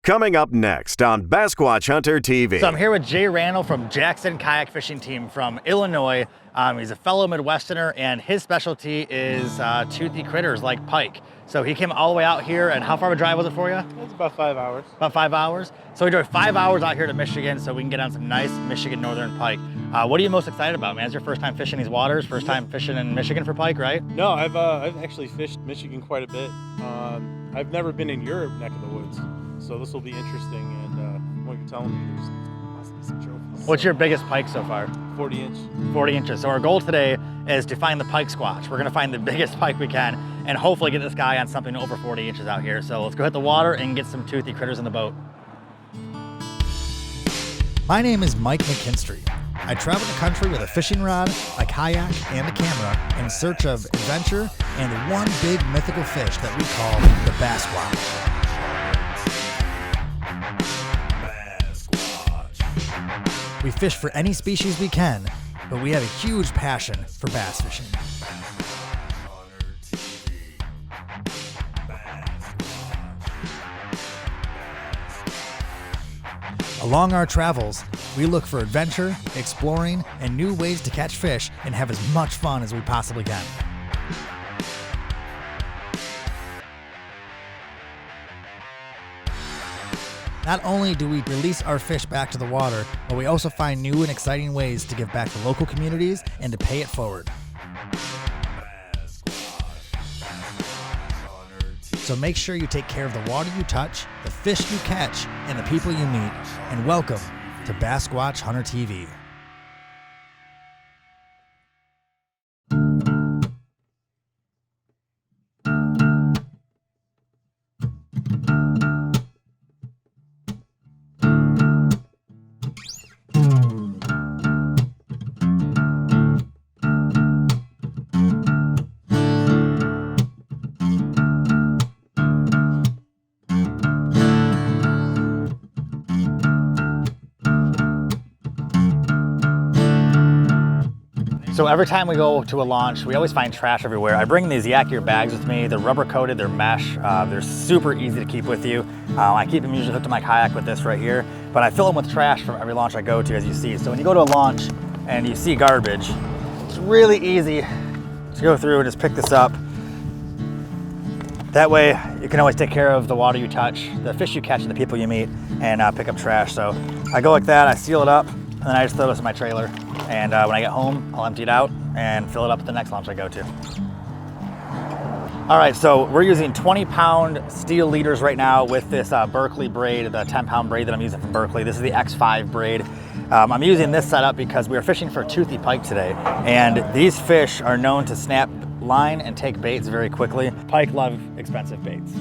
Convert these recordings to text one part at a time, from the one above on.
Coming up next on Basquatch Hunter TV. So I'm here with Jay Randall from Jackson Kayak Fishing Team from Illinois. He's a fellow Midwesterner, and his specialty is toothy critters like pike. So he came all the way out here, and how far of a drive was it for you? It's about 5 hours. About 5 hours? So we drove 5 hours out here to Michigan so we can get on some nice Michigan Northern Pike. What are you most excited about, man? It's your first time fishing these waters, first time fishing in Michigan for pike, right? No, I've actually fished Michigan quite a bit. I've never been in your neck of the woods, so this will be interesting. And what you're telling me, there's possibly some trophies. What's your biggest pike so far? 40 inch. 40 inches. So our goal today is to find the pike squatch. We're gonna find the biggest pike we can and hopefully get this guy on something over 40 inches out here. So let's go hit the water and get some toothy critters in the boat. My name is Mike McKinstry. I travel the country with a fishing rod, a kayak, and a camera in search of adventure and one big mythical fish that we call the Basquatch. We fish for any species we can, but we have a huge passion for bass fishing. Along our travels, we look for adventure, exploring, and new ways to catch fish and have as much fun as we possibly can. Not only do we release our fish back to the water, but we also find new and exciting ways to give back to local communities and to pay it forward. So make sure you take care of the water you touch, the fish you catch, and the people you meet. And welcome to Basquatch Hunter TV. So every time we go to a launch, we always find trash everywhere. I bring these Yak Gear bags with me. They're rubber coated, they're mesh. They're super easy to keep with you. I keep them usually hooked to my kayak with this right here, but I fill them with trash from every launch I go to, as you see. So when you go to a launch and you see garbage, it's really easy to go through and just pick this up. That way you can always take care of the water you touch, the fish you catch, and the people you meet, and pick up trash. So I go like that, I seal it up, and then I just throw this in my trailer. And when I get home, I'll empty it out and fill it up at the next launch I go to. All right, so we're using 20-pound steel leaders right now with this Berkeley braid, the 10-pound braid that I'm using from Berkeley. This is the X5 braid. I'm using this setup because we are fishing for toothy pike today. And these fish are known to snap line and take baits very quickly. Pike love expensive baits.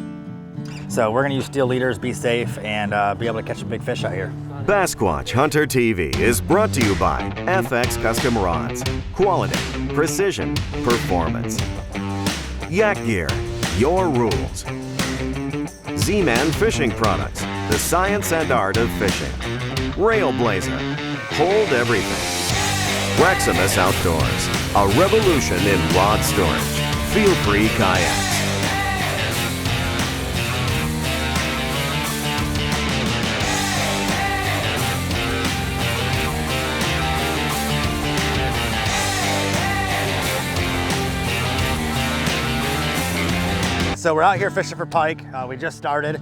So we're gonna use steel leaders, be safe, and be able to catch some big fish out here. Basquatch Hunter TV is brought to you by FX Custom Rods. Quality, precision, performance. Yak Gear, your rules. Z-Man Fishing Products, the science and art of fishing. Railblazer, hold everything. Reximus Outdoors, a revolution in rod storage. Feel-free kayaks. So we're out here fishing for pike. We just started.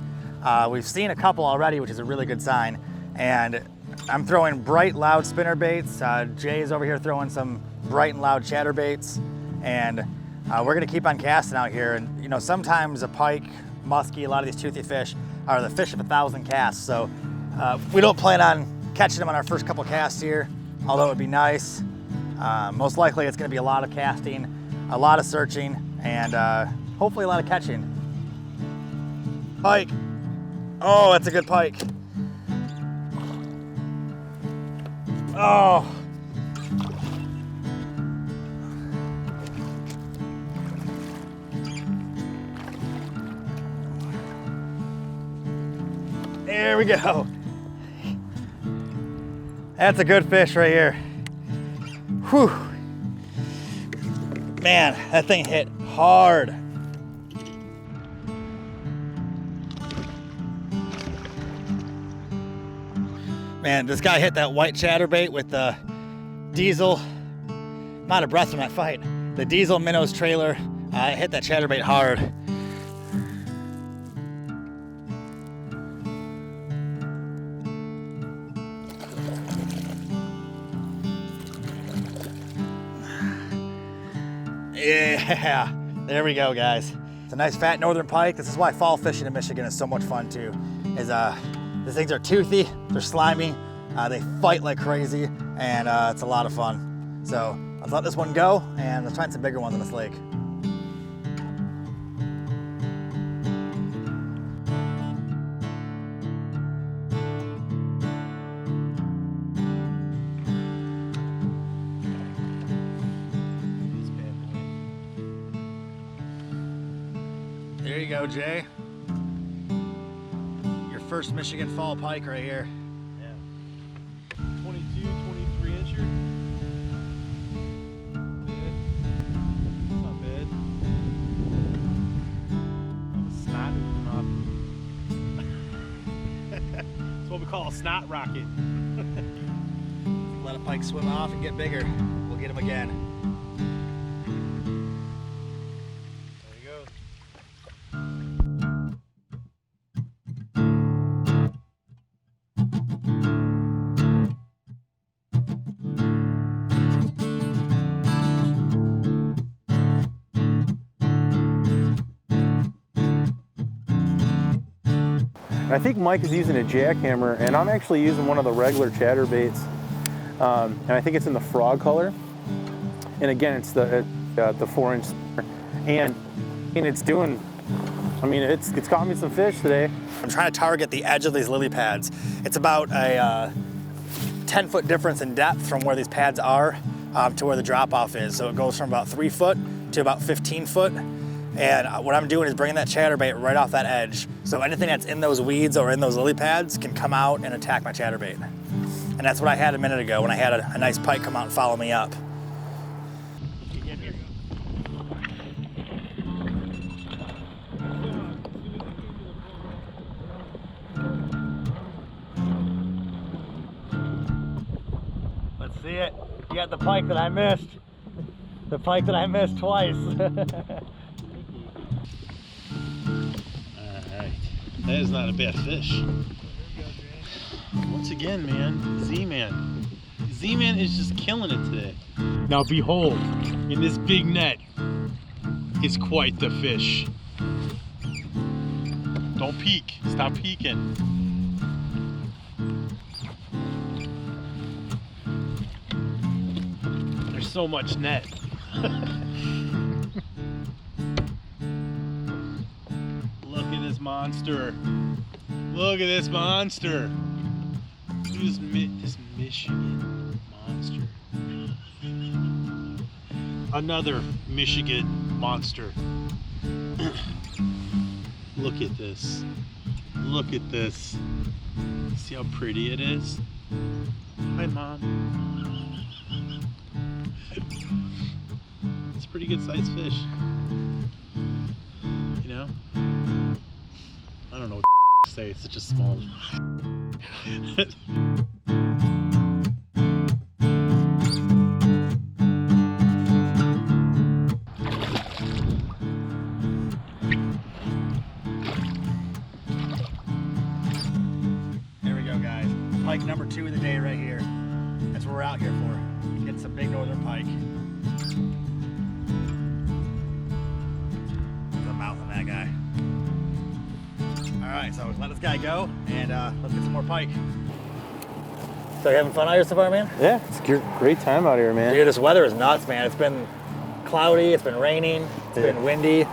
We've seen a couple already, which is a really good sign. And I'm throwing bright, loud spinner baits. Jay's over here throwing some bright and loud chatter baits. And we're gonna keep on casting out here. And you know, sometimes a pike, muskie, a lot of these toothy fish are the fish of 1,000 casts. So we don't plan on catching them on our first couple casts here, although it would be nice. Most likely it's gonna be a lot of casting, a lot of searching, and hopefully a lot of catching. Pike. Oh, that's a good pike. Oh. There we go. That's a good fish right here. Whew. Man, that thing hit hard. Man, this guy hit that white chatterbait with the diesel. I'm out of breath from that fight. The diesel minnows trailer hit that chatterbait hard. Yeah, there we go, guys. It's a nice fat northern pike. This is why fall fishing in Michigan is so much fun too. These things are toothy, they're slimy, they fight like crazy, and it's a lot of fun. So let's let this one go, and let's find some bigger ones in this lake. There you go, Jay. Your first Michigan fall pike right here. Yeah. 22, 23 incher. That's not bad. Oh, the snot oozing off. That's what we call a snot rocket. Let a pike swim off and get bigger. We'll get him again. There you go. I think Mike is using a jackhammer, and I'm actually using one of the regular chatterbaits, and I think it's in the frog color. And again, it's the 4-inch, and it's doing. I mean, it's caught me some fish today. I'm trying to target the edge of these lily pads. It's about a 10-foot difference in depth from where these pads are to where the drop-off is. So it goes from about 3 foot to about 15 foot. And what I'm doing is bringing that chatterbait right off that edge. So anything that's in those weeds or in those lily pads can come out and attack my chatterbait. And that's what I had a minute ago when I had a nice pike come out and follow me up. Let's see it. You got the pike that I missed. The pike that I missed twice. That is not a bad fish. Once again, man, Z-Man. Z-Man is just killing it today. Now behold, in this big net is quite the fish. Don't peek, stop peeking. There's so much net. Look at this monster. Look at this monster. Look at this Michigan monster. Another Michigan monster. Look at this. Look at this. See how pretty it is? Hi, Mom. It's a pretty good sized fish. You know? I don't know what to say, it's such a small. There we go, guys. Pike number 2 of the day right here. That's what we're out here for. Getting some big northern pike. The mouth on that guy. All right, so let this guy go, and let's get some more pike. So you having fun out here so far, man? Yeah, it's a great time out here, man. Dude, this weather is nuts, man. It's been cloudy, it's been raining, it's been windy.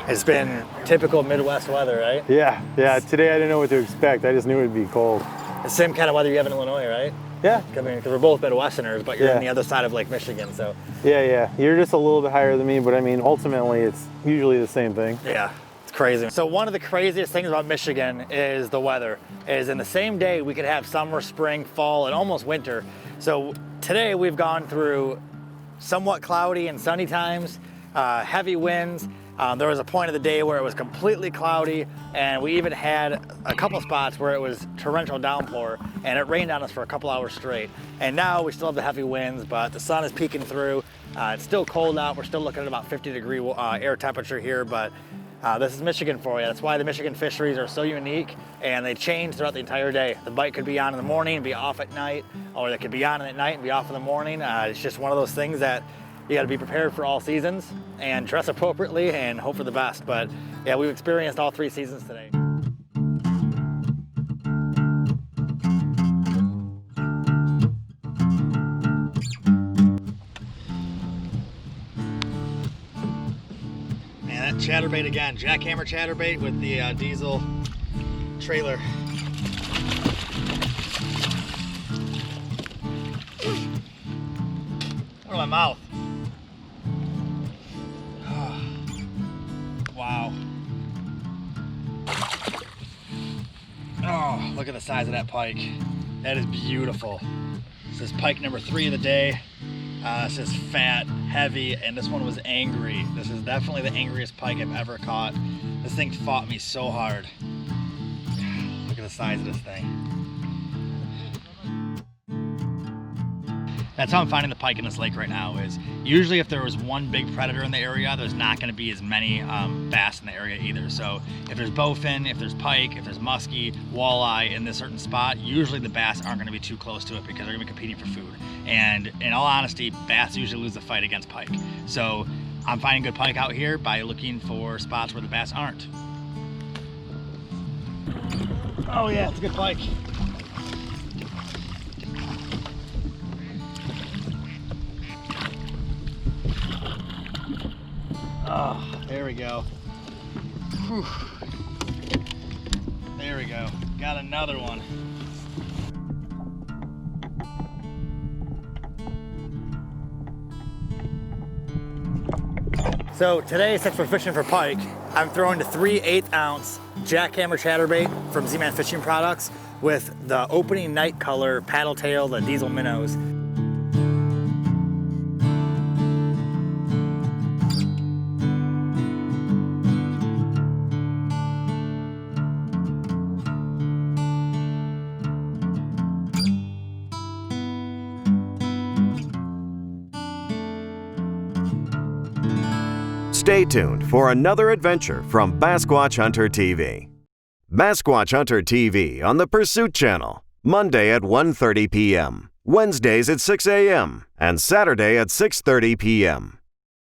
It's been typical Midwest weather, right? Yeah. Today I didn't know what to expect. I just knew it'd be cold. The same kind of weather you have in Illinois, right? Yeah. I mean, because we're both Midwesterners, but you're Yeah. on the other side of Lake Michigan, so. Yeah. You're just a little bit higher than me, but I mean, ultimately, it's usually the same thing. Yeah, it's crazy. So one of the craziest things about Michigan is the weather. Is in the same day we could have summer, spring, fall, and almost winter. So today we've gone through somewhat cloudy and sunny times, heavy winds, There was a point of the day where it was completely cloudy, and we even had a couple spots where it was torrential downpour, and it rained on us for a couple hours straight. And now we still have the heavy winds, but the sun is peeking through. It's still cold out. We're still looking at about 50-degree air temperature here, but this is Michigan for you. That's why the Michigan fisheries are so unique, and they change throughout the entire day. The bite could be on in the morning and be off at night, or they could be on at night and be off in the morning. It's just one of those things that you got to be prepared for all seasons and dress appropriately and hope for the best. But yeah, we've experienced all 3 seasons today. And that chatterbait again, jackhammer chatterbait with the diesel trailer. Out of my mouth. Wow. Oh, look at the size of that pike. That is beautiful. This is pike number 3 of the day. It's just fat, heavy, and this one was angry. This is definitely the angriest pike I've ever caught. This thing fought me so hard. Look at the size of this thing. That's how I'm finding the pike in this lake right now. Is usually if there was one big predator in the area, there's not going to be as many bass in the area either. So if there's bowfin, if there's pike, if there's muskie, walleye in this certain spot, usually the bass aren't going to be too close to it because they're going to be competing for food. And in all honesty, bass usually lose the fight against pike. So I'm finding good pike out here by looking for spots where the bass aren't. Oh yeah, it's a good pike. Oh, there we go. Whew. There we go. Got another one. So today, since we're fishing for pike, I'm throwing the 3 8-ounce jackhammer chatterbait from Z-Man Fishing Products with the opening night color paddle tail, the diesel minnows. Stay tuned for another adventure from Basquatch Hunter TV. Basquatch Hunter TV on the Pursuit Channel, Monday at 1:30 p.m., Wednesdays at 6 a.m., and Saturday at 6:30 p.m.